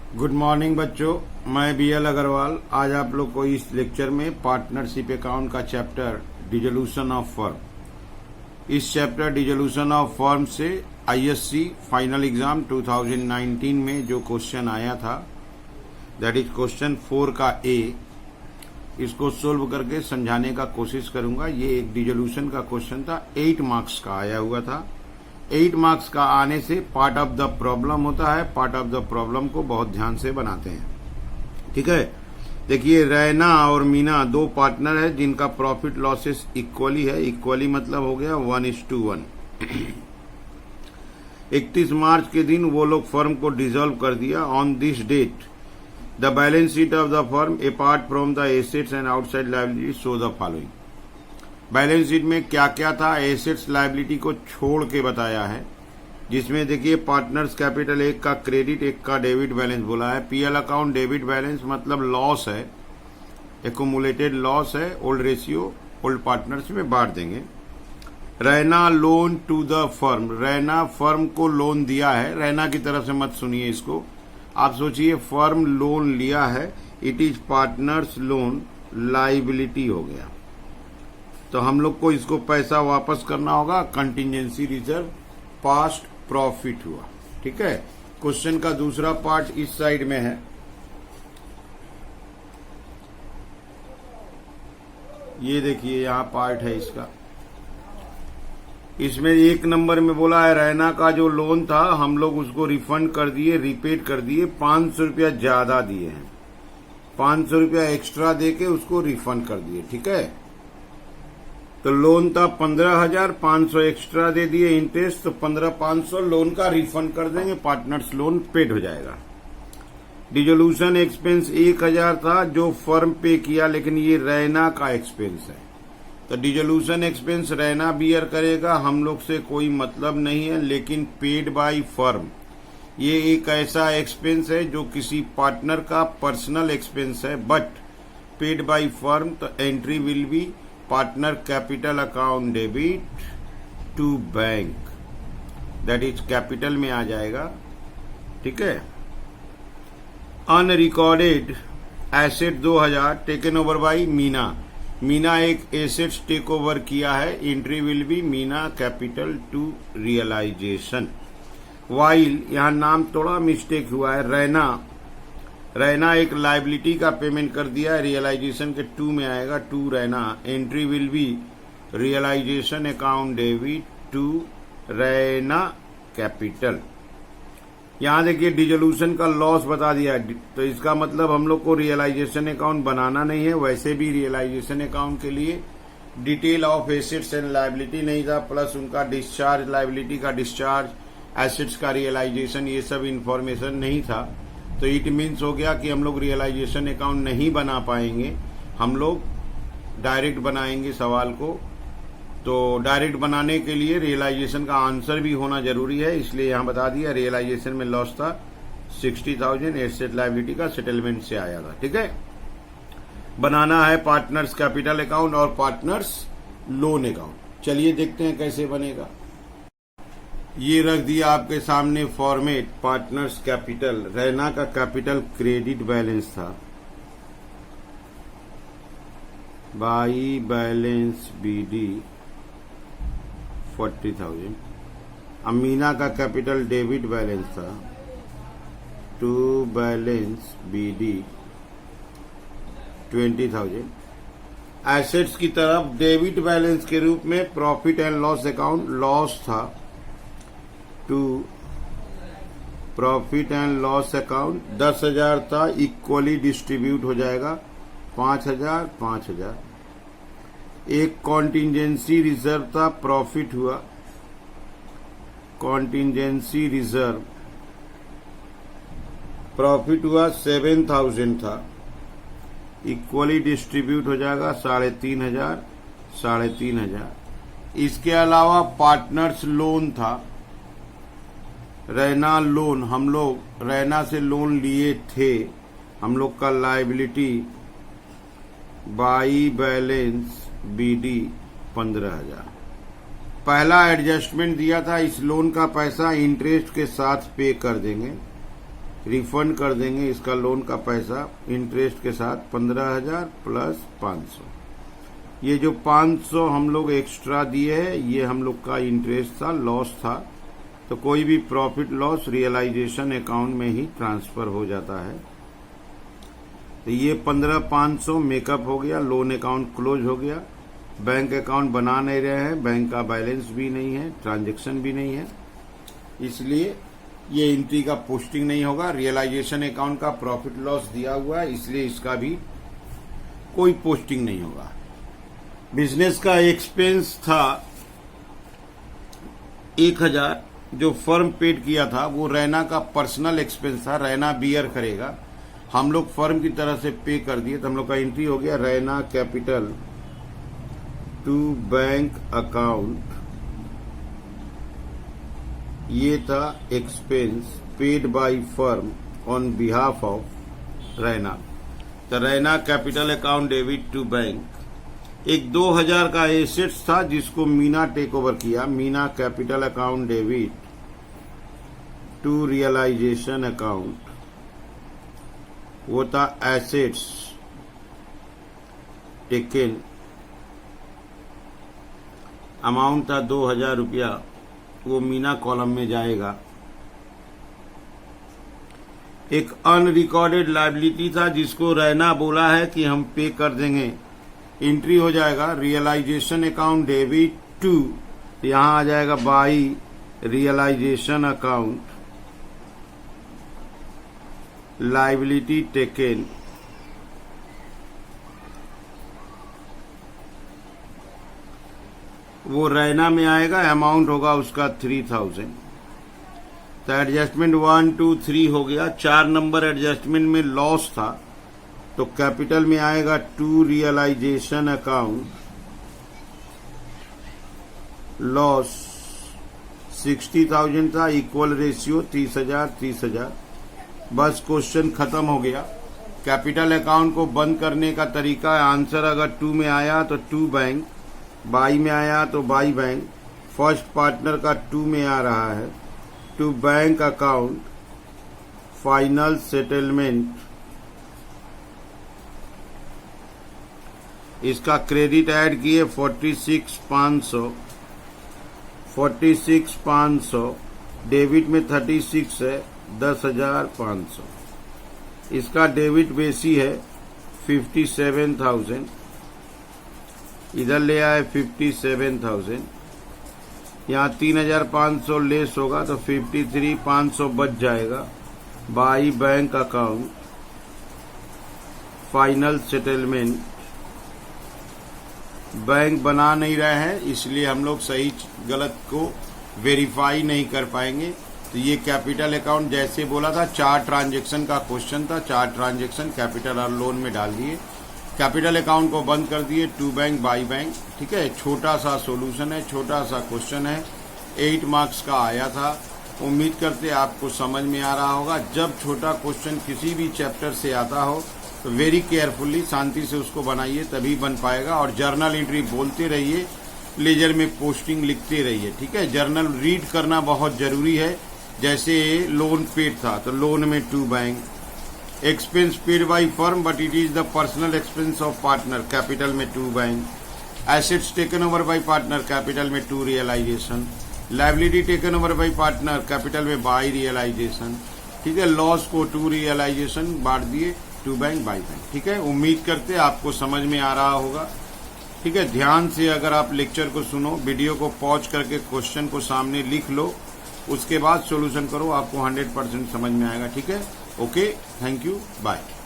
Good morning बच्चों, मैं BL Agarwal. आज आप लोग को इस लेक्चर में पार्टनरशिप अकाउंट का चैप्टर डिसोल्यूशन ऑफ फर्म, इस चैप्टर डिसोल्यूशन ऑफ फर्म से आईएससी फाइनल एग्जाम 2019 में जो क्वेश्चन आया था, दैट इज क्वेश्चन 4 का ए, इसको सोल्व करके समझाने का कोशिश करूंगा। ये एक डिसोल्यूशन का क्वेश्चन था, 8 मार्क्स का आया हुआ था। 8 मार्क्स का आने से पार्ट ऑफ द प्रॉब्लम होता है, पार्ट ऑफ द प्रॉब्लम को बहुत ध्यान से बनाते हैं। ठीक है, देखिए रैना और मीना दो पार्टनर है जिनका प्रॉफिट लॉसेस इक्वली है। इक्वली मतलब हो गया 1:1। 31 मार्च के दिन वो लोग फर्म को डिसॉल्व कर दिया। On this date the balance sheet of the firm apart from the assets and outside liability show the following. Balance sheet में क्या क्या था, एसेट्स लायबिलिटी को छोड़ के बताया है, जिसमें देखिए पार्टनर्स कैपिटल एक का क्रेडिट एक का डेबिट बैलेंस बोला है। पीएल अकाउंट डेबिट बैलेंस मतलब लॉस है, एक्यूमुलेटेड लॉस है, ओल्ड रेशियो ओल्ड पार्टनर्स में बांट देंगे। Raina loan to the firm, Raina firm को लोन दिया है। रैना की तरफ से मत सुनिए इसको, आप सोचिए फर्म लोन लिया है, it is partners loan, liability हो गया। तो हम लोग को इसको पैसा वापस करना होगा। कंटिजेंसी रिजर्व पास्ट प्रॉफिट हुआ। ठीक है, क्वेश्चन का दूसरा पार्ट इस साइड में है। ये देखिए यहां पार्ट है इसका। इसमें 1 नंबर में बोला है रैना का जो लोन था हम लोग उसको रिफंड कर दिए, रीपेड कर दिए। 500 रुपया ज्यादा दिए हैं, 500 रुपया एक्स्ट्रा देके उसको रिफंड कर दिए। ठीक है, तो लोन था 15,000, 500 एक्स्ट्रा दे दिए इंटरेस्ट, तो 15,500 लोन का रिफंड कर देंगे, पार्टनर्स लोन पेड हो जाएगा। डिसोल्यूशन एक्सपेंस 1,000 था जो फर्म पे किया, लेकिन ये रैना का एक्सपेंस है, तो डिसोल्यूशन एक्सपेंस रैना बियर करेगा, हम लोग से कोई मतलब नहीं है, लेकिन पेड बाय फर्म। ये एक ऐसा एक्सपेंस है जो किसी पार्टनर का पर्सनल एक्सपेंस है, बट पेड बाय फर्म, तो entry will be partner capital account debit to bank, that is capital में आ जाएगा। ठीक है, unrecorded asset 2,000 taken over by Meena. Meena एक एसेट्स टेक ओवर किया है, entry will be Meena capital to realization. While यहां नाम थोड़ा मिस्टेक हुआ है, रैना एक लायबिलिटी का पेमेंट कर दिया है, रियलाइजेशन के 2 में आएगा, 2 Raina. Entry will be realization account debit to Raina capital. यहां देखिए डिसोल्यूशन का लॉस बता दिया है, तो इसका मतलब हम लोग को रियलाइजेशन अकाउंट बनाना नहीं है। वैसे भी रियलाइजेशन अकाउंट के लिए detail of assets and liability नहीं था, प्लस उनका डिस्चार्ज, लायबिलिटी का डिस्चार्ज, एसेट्स का रियलाइजेशन, ये सब इंफॉर्मेशन नहीं था। तो इट मीन्स हो गया कि हम लोग रियलाइजेशन अकाउंट नहीं बना पाएंगे, हम लोग डायरेक्ट बनाएंगे सवाल को। तो डायरेक्ट बनाने के लिए रियलाइजेशन का आंसर भी होना जरूरी है, इसलिए यहां बता दिया रियलाइजेशन में लॉस था 60,000, एसेट लायबिलिटी का सेटलमेंट से आया था। ठीक है, बनाना है पार्टनर्स कैपिटल अकाउंट और पार्टनर्स लोन अकाउंट। चलिए देखते हैं कैसे बनेगा। ये रख दिया आपके सामने फॉर्मेट, पार्टनर्स कैपिटल। रैना का कैपिटल क्रेडिट बैलेंस था, बाई बैलेंस बीडी 40,000। अमीना का कैपिटल डेबिट बैलेंस था, टू बैलेंस बीडी 20,000। एसेट्स की तरफ डेबिट बैलेंस के रूप में profit and loss account loss था, to profit and loss account 10,000 था, इक्वली डिस्ट्रीब्यूट हो जाएगा 5,000 5,000। एक कॉन्टिजेंसी रिजर्व था, प्रॉफिट हुआ, कॉन्टिजेंसी रिजर्व प्रॉफिट हुआ 7,000 था, इक्वली डिस्ट्रीब्यूट हो जाएगा 3,500 3,500। इसके अलावा पार्टनर्स लोन था, रैना लोन, हम लोग रैना से लोन लिए थे, हम लोग का लायबिलिटी बाई बैलेंस बीडी 15,000। पहला एडजस्टमेंट दिया था, इस लोन का पैसा इंटरेस्ट के साथ पे कर देंगे, रिफंड कर देंगे इसका लोन का पैसा इंटरेस्ट के साथ 15,000 प्लस 500। ये जो 500 हम लोग एक्स्ट्रा दिए हैं ये हम लोग का इंटरेस्ट था, लॉस था, तो कोई भी प्रॉफिट लॉस रियलाइजेशन अकाउंट में ही ट्रांसफर हो जाता है। तो ये 15,500 मेकअप हो गया, लोन अकाउंट क्लोज हो गया। बैंक अकाउंट बना नहीं रहे हैं, बैंक का बैलेंस भी नहीं है, ट्रांजैक्शन भी नहीं है, इसलिए ये एंट्री का पोस्टिंग नहीं होगा। रियलाइजेशन अकाउंट का प्रॉफिट लॉस दिया हुआ है, इसलिए इसका भी कोई पोस्टिंग नहीं होगा। बिजनेस का एक्सपेंस था 1,000, जो फर्म पेड किया था वो रैना का पर्सनल एक्सपेंस था, रैना बियर करेगा, हम लोग फर्म की तरह से पे कर दिए, तो हम लोग का एंट्री हो गया Raina capital to bank account. ये था expense paid by firm on behalf of Raina. तो Raina capital account debit to bank. एक 2,000 का एसेट्स था जिसको मीना टेक ओवर किया, Meena capital account debit to realization account, वो था एसेट्स टेकन, अमाउंट था 2,000 रुपया, वो मीना कॉलम में जाएगा। एक अनरिकॉर्डेड लायबिलिटी था जिसको रैना बोला है कि हम पे कर देंगे, एंट्री हो जाएगा रियलाइजेशन अकाउंट डेबिट टू, यहां आ जाएगा by realization account liability taken, वो रैना में आएगा, अमाउंट होगा उसका 3,000। तो एडजस्टमेंट 1, 2, 3 हो गया। 4 नंबर एडजस्टमेंट में लॉस था, तो कैपिटल में आएगा टू रियलाइजेशन अकाउंट लॉस 60,000 था, इक्वल रेशियो 30,000 30,000। बस क्वेश्चन खत्म हो गया। कैपिटल अकाउंट को बंद करने का तरीका है, आंसर अगर 2 में आया तो 2 बैंक, बाई में आया तो बाई बैंक, फर्स्ट पार्टनर का 2 में आ रहा है, to bank account final settlement, इसका क्रेडिट ऐड किए 46,500, डेबिट में 36 है 10,500, इसका डेबिट बेसी है 57,000, इधर ले आए 57,000, यहाँ 3,500 लेस होगा तो 53,500 बच जाएगा। By bank account final settlement, bank बना नहीं रहे हैं इसलिए हम लोग सही गलत को वेरीफाई नहीं कर पाएंगे। तो ये कैपिटल अकाउंट जैसे बोला था 4 ट्रांजैक्शन का क्वेश्चन था, 4 ट्रांजैक्शन कैपिटल और लोन में डाल दिए, कैपिटल अकाउंट को बंद कर दिए, टू बैंक बाई बैंक। ठीक है, छोटा सा सॉल्यूशन है, छोटा सा क्वेश्चन है, 8 मार्क्स का आया था। उम्मीद करते आपको समझ में आ रहा होगा। जब छोटा क्वेश्चन किसी भी चैप्टर से आता हो तो वेरी केयरफुली शांति से उसको बनाइए, तभी बन पाएगा। और जर्नल एंट्री बोलते रहिए, लेजर में पोस्टिंग लिखते रहिए। ठीक है, जर्नल रीड करना बहुत जरूरी है। जैसे लोन पेड था तो लोन में 2 bank, expense paid by firm but it is the personal expense of partner, capital में 2 bank, assets taken over by partner, capital में 2 realization, liability taken over by partner, capital में by realization. ठीक है, loss को 2 realisation बांट दिए, 2 bank by bank. ठीक है, उम्मीद करते आपको समझ में आ रहा होगा। ठीक है, ध्यान से अगर आप लेक्चर को सुनो, वीडियो को पॉज करके क्वेश्चन को सामने लिख लो, उसके बाद सॉल्यूशन करो, आपको 100% समझ में आएगा। ठीक है, ओके, थैंक यू, बाय।